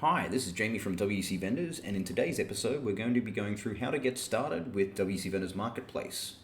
Hi, this is Jamie from WC Vendors, and in today's episode we're going to be going through how to get started with WC Vendors Marketplace.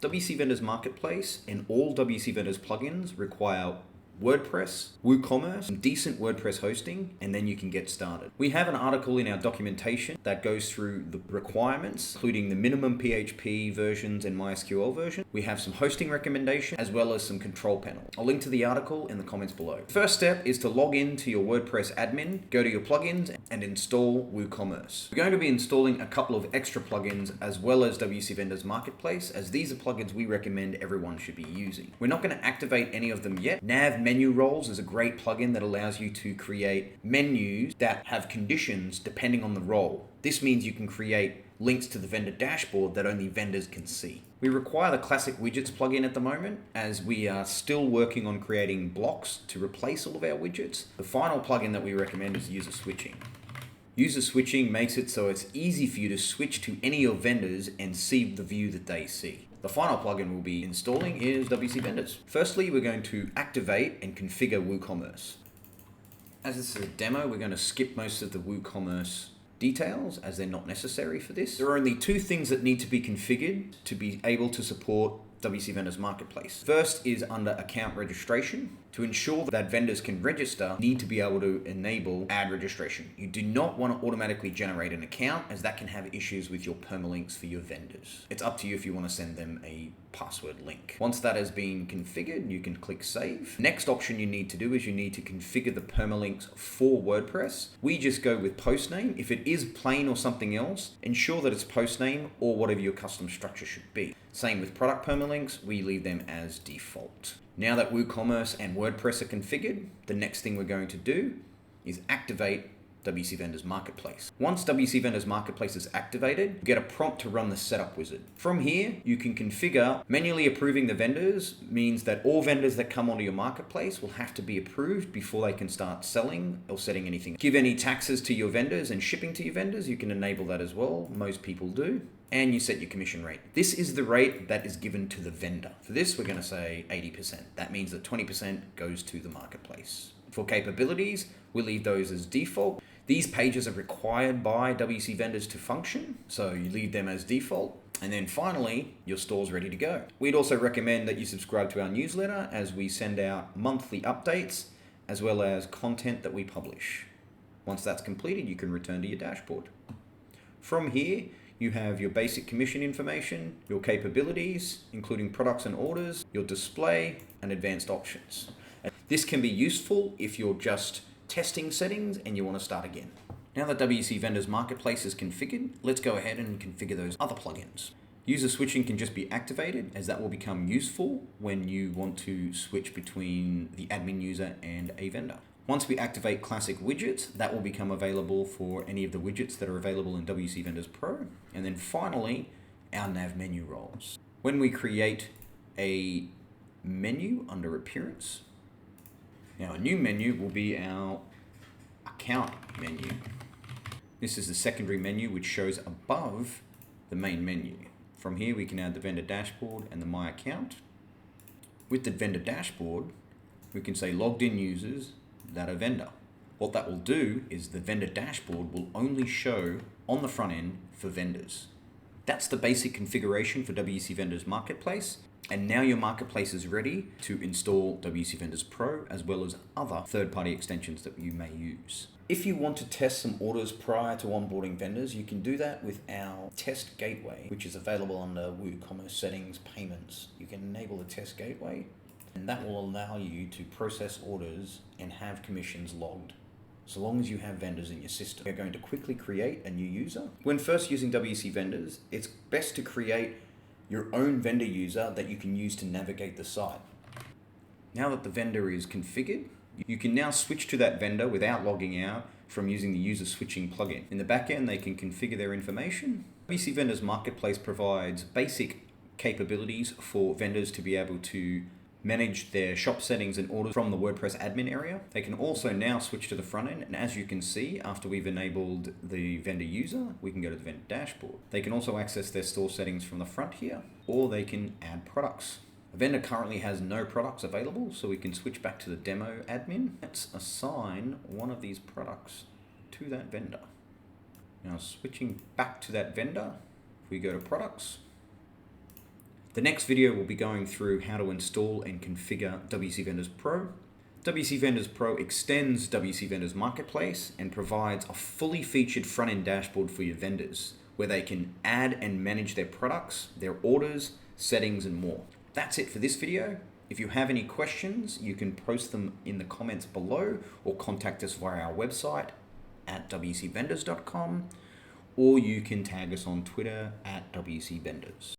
WC Vendors Marketplace and all WC Vendors plugins require WordPress, WooCommerce, some decent WordPress hosting, and then you can get started. We have an article in our documentation that goes through the requirements, including the minimum PHP versions and MySQL version. We have some hosting recommendations as well as some control panel. I'll link to the article in the comments below. First step is to log in to your WordPress admin, go to your plugins and install WooCommerce. We're going to be installing a couple of extra plugins as well as WC Vendors Marketplace, as these are plugins we recommend everyone should be using. We're not going to activate any of them yet. Nav Menu Roles is a great plugin that allows you to create menus that have conditions depending on the role. This means you can create links to the vendor dashboard that only vendors can see. We require the Classic Widgets plugin at the moment, as we are still working on creating blocks to replace all of our widgets. The final plugin that we recommend is User Switching. User Switching makes it so it's easy for you to switch to any of your vendors and see the view that they see. The final plugin we'll be installing is WC Vendors. Firstly, we're going to activate and configure WooCommerce. As this is a demo, we're going to skip most of the WooCommerce details as they're not necessary for this. There are only two things that need to be configured to be able to support WC Vendors Marketplace. First is under account registration. To ensure that vendors can register, you need to be able to enable ad registration. You do not want to automatically generate an account, as that can have issues with your permalinks for your vendors. It's up to you if you want to send them a password link. Once that has been configured, you can click Save. Next option you need to do is you need to configure the permalinks for WordPress. We just go with postname. If it is plain or something else, ensure that it's postname or whatever your custom structure should be. Same with product permalinks, we leave them as default. Now that WooCommerce and WordPress are configured, the next thing we're going to do is activate WC Vendors Marketplace. Once WC Vendors Marketplace is activated, you get a prompt to run the setup wizard. From here, you can configure manually approving the vendors, means that all vendors that come onto your marketplace will have to be approved before they can start selling or setting anything. Give any taxes to your vendors and shipping to your vendors, you can enable that as well. Most people do. And you set your commission rate. This is the rate that is given to the vendor. For this, we're going to say 80%. That means that 20% goes to the marketplace. For capabilities, we leave those as default. These pages are required by WC Vendors to function, so you leave them as default. And then finally, your store's ready to go. We'd also recommend that you subscribe to our newsletter, as we send out monthly updates as well as content that we publish. Once that's completed, you can return to your dashboard. From here, you have your basic commission information, your capabilities, including products and orders, your display, and advanced options. And this can be useful if you're just testing settings and you want to start again. Now that WC Vendors Marketplace is configured, let's go ahead and configure those other plugins. User switching can just be activated, as that will become useful when you want to switch between the admin user and a vendor. Once we activate Classic Widgets, that will become available for any of the widgets that are available in WC Vendors Pro. And then finally, our Nav Menu Roles. When we create a menu under Appearance, now a new menu will be our Account menu. This is the secondary menu which shows above the main menu. From here we can add the vendor dashboard and the My Account. With the vendor dashboard, we can say logged in users that are vendor. What that will do is the vendor dashboard will only show on the front end for vendors. That's the basic configuration for WC Vendors Marketplace. And now your marketplace is ready to install WC Vendors Pro as well as other third-party extensions that you may use. If you want to test some orders prior to onboarding vendors, you can do that with our test gateway, which is available under WooCommerce settings, payments. You can enable the test gateway, and that will allow you to process orders and have commissions logged, so long as you have vendors in your system. You're going to quickly create a new user. When first using WC Vendors, it's best to create your own vendor user that you can use to navigate the site. Now that the vendor is configured, you can now switch to that vendor without logging out from using the user switching plugin. In the back end, they can configure their information. WC Vendors Marketplace provides basic capabilities for vendors to be able to manage their shop settings and orders from the WordPress admin area. They can also now switch to the front end, and as you can see, after we've enabled the vendor user, we can go to the vendor dashboard. They can also access their store settings from the front here, or they can add products. A vendor currently has no products available, so we can switch back to the demo admin. Let's assign one of these products to that vendor. Now switching back to that vendor, if we go to products, the next video will be going through how to install and configure WC Vendors Pro. WC Vendors Pro extends WC Vendors Marketplace and provides a fully featured front-end dashboard for your vendors where they can add and manage their products, their orders, settings, and more. That's it for this video. If you have any questions, you can post them in the comments below or contact us via our website at wcvendors.com, or you can tag us on Twitter at WCVendors.